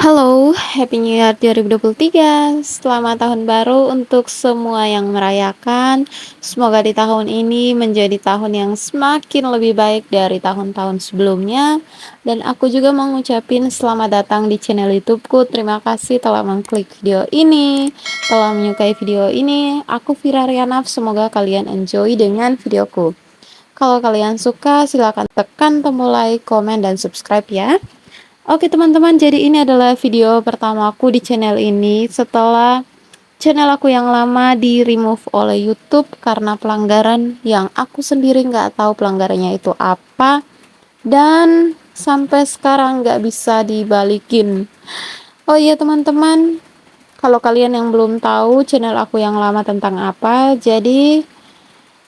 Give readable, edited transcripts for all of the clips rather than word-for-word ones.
Halo, Happy New Year 2023. Selamat tahun baru untuk semua yang merayakan. Semoga di tahun ini menjadi tahun yang semakin lebih baik dari tahun-tahun sebelumnya. Dan aku juga mau ngucapin selamat datang di channel YouTubeku. Terima kasih telah mengklik video ini, telah menyukai video ini. Aku Vira Rianaf, semoga kalian enjoy dengan videoku. Kalau kalian suka, silahkan tekan tombol like, komen, dan subscribe ya. Oke teman-teman, jadi ini adalah video pertamaku di channel ini setelah channel aku yang lama di remove oleh YouTube karena pelanggaran yang aku sendiri nggak tahu pelanggarannya itu apa, dan sampai sekarang nggak bisa dibalikin. Oh iya teman-teman, kalau kalian yang belum tahu channel aku yang lama tentang apa, jadi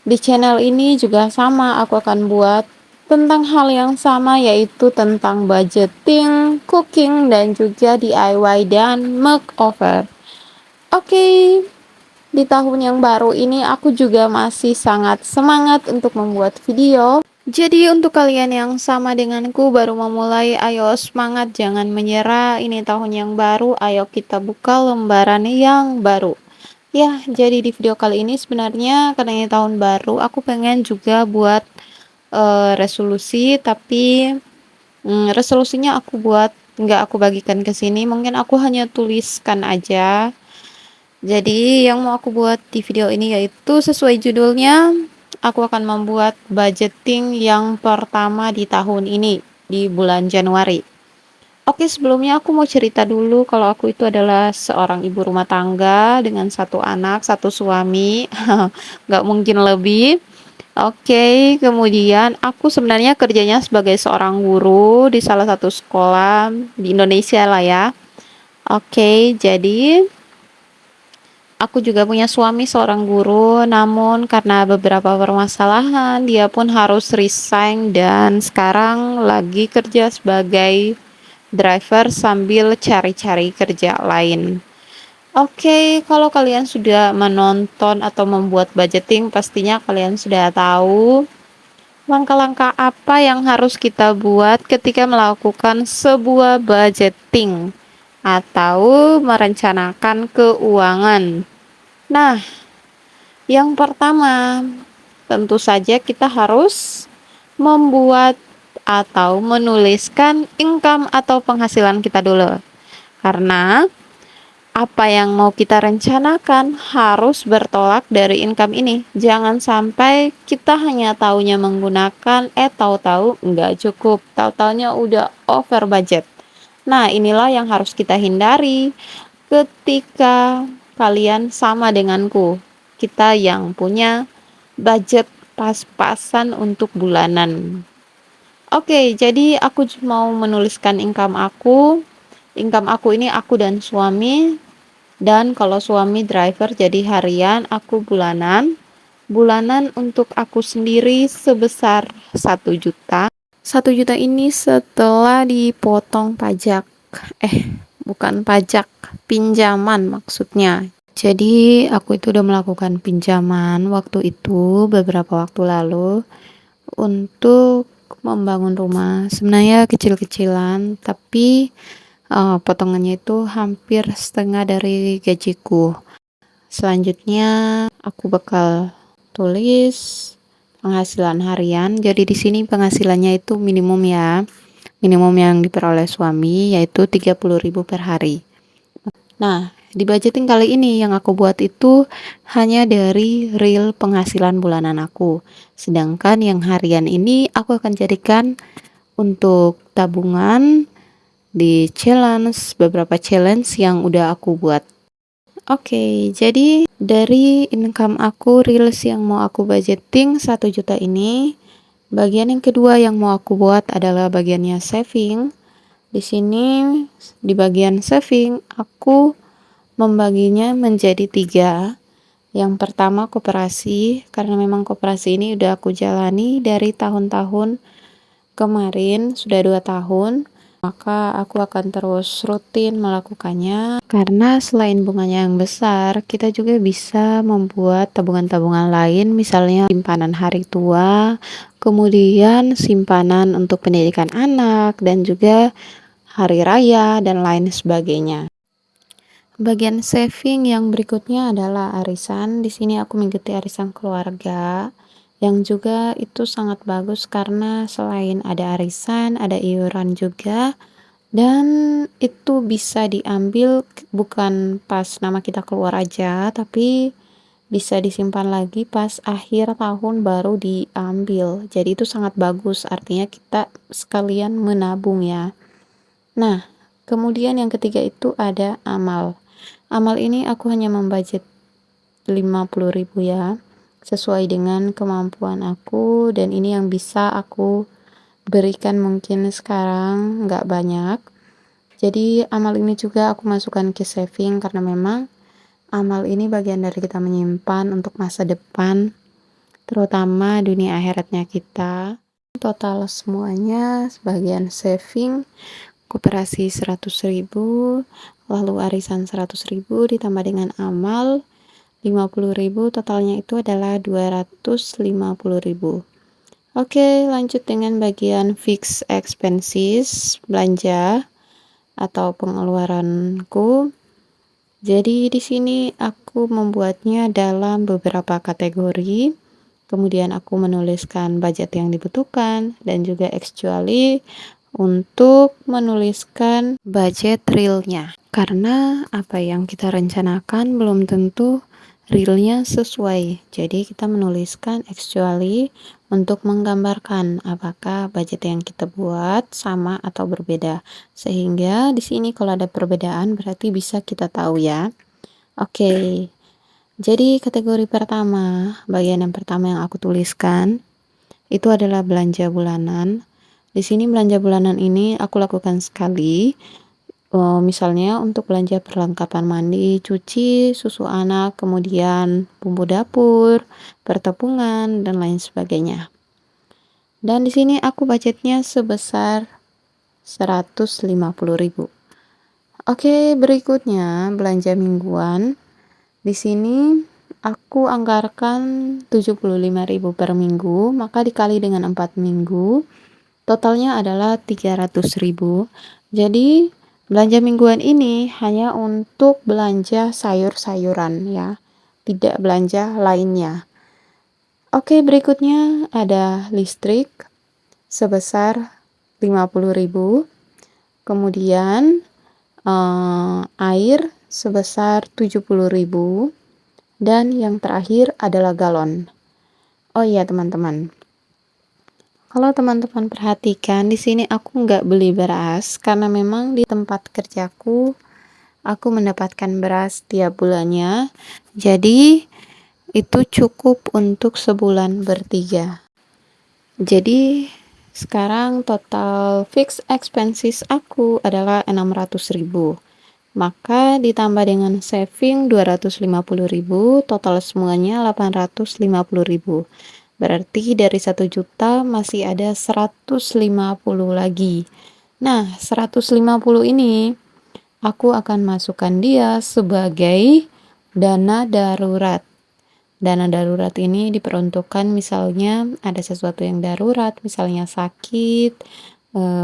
di channel ini juga sama, aku akan buat tentang hal yang sama, yaitu tentang budgeting, cooking, dan juga DIY dan makeover. Oke, di tahun yang baru ini aku juga masih sangat semangat untuk membuat video. Jadi untuk kalian yang sama denganku baru memulai, ayo semangat, jangan menyerah. Ini tahun yang baru, ayo kita buka lembaran yang baru. Ya, jadi di video kali ini sebenarnya karena ini tahun baru, aku pengen juga buat resolusi, tapi resolusinya aku buat nggak aku bagikan ke sini, mungkin aku hanya tuliskan aja. Jadi yang mau aku buat di video ini yaitu sesuai judulnya, aku akan membuat budgeting yang pertama di tahun ini, di bulan Januari. Oke, sebelumnya aku mau cerita dulu kalau aku itu adalah seorang ibu rumah tangga dengan satu anak, satu suami, nggak mungkin lebih. Oke, kemudian aku sebenarnya kerjanya sebagai seorang guru di salah satu sekolah di Indonesia lah ya. Oke, jadi aku juga punya suami seorang guru, namun karena beberapa permasalahan dia pun harus resign dan sekarang lagi kerja sebagai driver sambil cari-cari kerja lain. Oke, kalau kalian sudah menonton atau membuat budgeting, pastinya kalian sudah tahu langkah-langkah apa yang harus kita buat ketika melakukan sebuah budgeting atau merencanakan keuangan. Nah, yang pertama, tentu saja kita harus membuat atau menuliskan income atau penghasilan kita dulu. Karena apa yang mau kita rencanakan harus bertolak dari income ini. Jangan sampai kita hanya taunya menggunakan, tahu-tahu nggak cukup, tahu-taunya udah over budget. Nah, inilah yang harus kita hindari ketika kalian sama denganku. Kita yang punya budget pas-pasan untuk bulanan. Oke, jadi aku mau menuliskan income aku. Income aku ini aku dan suami. Dan kalau suami driver jadi harian, aku bulanan. Bulanan untuk aku sendiri sebesar 1 juta. 1 juta ini setelah dipotong pajak. Bukan pajak, pinjaman maksudnya. Jadi aku itu udah melakukan pinjaman waktu itu beberapa waktu lalu untuk membangun rumah. Sebenarnya kecil-kecilan, tapi potongannya itu hampir setengah dari gajiku. Selanjutnya aku bakal tulis penghasilan harian. Jadi di sini penghasilannya itu minimum ya. Minimum yang diperoleh suami yaitu 30.000 per hari. Nah, di budgeting kali ini yang aku buat itu hanya dari real penghasilan bulanan aku. Sedangkan yang harian ini aku akan jadikan untuk tabungan di challenge, beberapa challenge yang udah aku buat. Oke, jadi dari income aku reels yang mau aku budgeting 1 juta ini, bagian yang kedua yang mau aku buat adalah bagiannya saving. Di sini di bagian saving aku membaginya menjadi 3. Yang pertama koperasi, karena memang koperasi ini udah aku jalani dari tahun-tahun kemarin, sudah 2 tahun. Maka aku akan terus rutin melakukannya, karena selain bunganya yang besar, kita juga bisa membuat tabungan-tabungan lain, misalnya simpanan hari tua, kemudian simpanan untuk pendidikan anak, dan juga hari raya, dan lain sebagainya. Bagian saving yang berikutnya adalah arisan. Di sini aku mengikuti arisan keluarga yang juga itu sangat bagus karena selain ada arisan, ada iuran juga, dan itu bisa diambil bukan pas nama kita keluar aja, tapi bisa disimpan lagi pas akhir tahun baru diambil. Jadi itu sangat bagus, artinya kita sekalian menabung ya. Nah, kemudian yang ketiga itu ada amal. Amal ini aku hanya membudget 50.000 ya, sesuai dengan kemampuan aku, dan ini yang bisa aku berikan mungkin sekarang nggak banyak. Jadi amal ini juga aku masukkan ke saving karena memang amal ini bagian dari kita menyimpan untuk masa depan, terutama dunia akhiratnya kita. Total semuanya sebagian saving, koperasi 100.000, lalu arisan 100.000 ditambah dengan amal 50.000, totalnya itu adalah 250.000. Oke, lanjut dengan bagian fixed expenses, belanja atau pengeluaranku. Jadi di sini aku membuatnya dalam beberapa kategori. Kemudian aku menuliskan budget yang dibutuhkan dan juga actually untuk menuliskan budget realnya. Karena apa yang kita rencanakan belum tentu realnya sesuai. Jadi kita menuliskan actually untuk menggambarkan apakah budget yang kita buat sama atau berbeda. Sehingga di sini kalau ada perbedaan berarti bisa kita tahu ya. Oke. Jadi kategori pertama, bagian yang pertama yang aku tuliskan itu adalah belanja bulanan. Di sini belanja bulanan ini aku lakukan sekali. Misalnya untuk belanja perlengkapan mandi, cuci, susu anak, kemudian bumbu dapur, pertepungan, dan lain sebagainya. Dan di sini aku budgetnya sebesar 150.000. Oke, berikutnya belanja mingguan. Di sini aku anggarkan 75.000 per minggu, maka dikali dengan 4 minggu, totalnya adalah 300.000. Jadi belanja mingguan ini hanya untuk belanja sayur-sayuran ya, tidak belanja lainnya. Oke, berikutnya ada listrik sebesar 50.000. Kemudian air sebesar 70.000, dan yang terakhir adalah galon. Oh iya teman-teman, kalau teman-teman perhatikan di sini aku nggak beli beras karena memang di tempat kerjaku aku mendapatkan beras tiap bulannya, jadi itu cukup untuk sebulan bertiga. Jadi sekarang total fixed expenses aku adalah 600.000. Maka ditambah dengan saving 250.000, total semuanya 850.000. Berarti dari 1 juta masih ada 150 lagi. Nah, 150 ini aku akan masukkan dia sebagai dana darurat. Dana darurat ini diperuntukkan misalnya ada sesuatu yang darurat, misalnya sakit,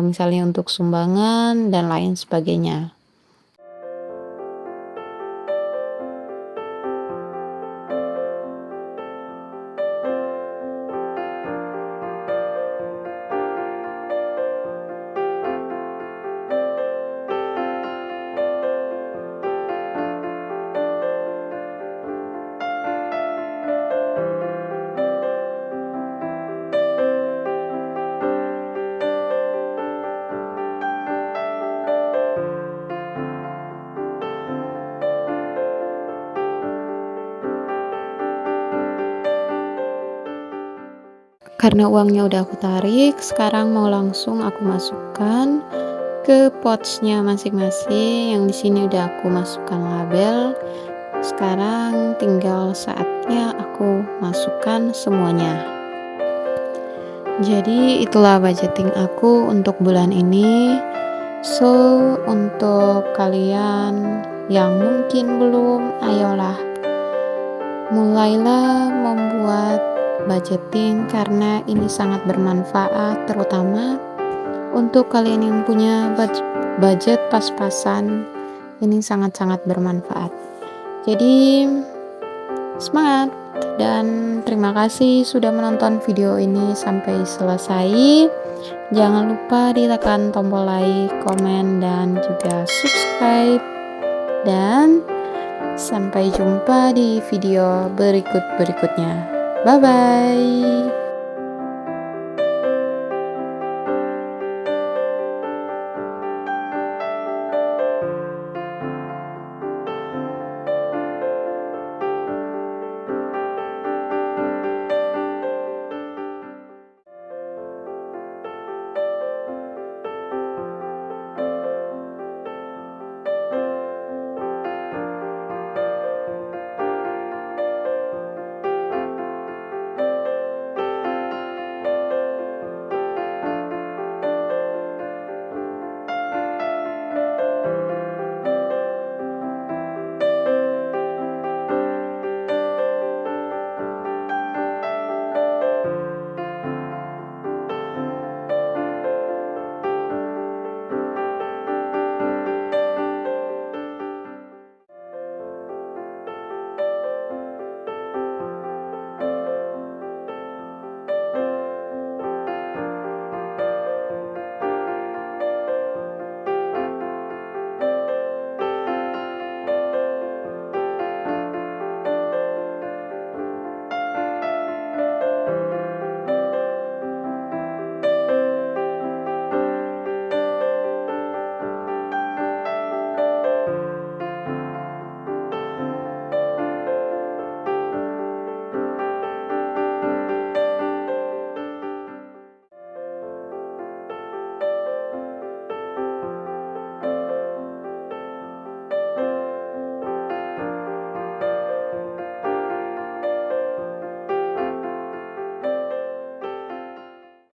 misalnya untuk sumbangan, dan lain sebagainya. Karena uangnya udah aku tarik, sekarang mau langsung aku masukkan ke pouch-nya masing-masing. Yang di sini udah aku masukkan label. Sekarang tinggal saatnya aku masukkan semuanya. Jadi itulah budgeting aku untuk bulan ini. So, untuk kalian yang mungkin belum, ayolah mulailah membuat budgeting karena ini sangat bermanfaat, terutama Untuk kalian yang punya budget pas-pasan, ini sangat-sangat bermanfaat. Jadi, semangat dan terima kasih sudah menonton video ini sampai selesai. Jangan lupa ditekan tombol like, komen, dan juga subscribe. Dan sampai jumpa di video berikutnya. Bye bye.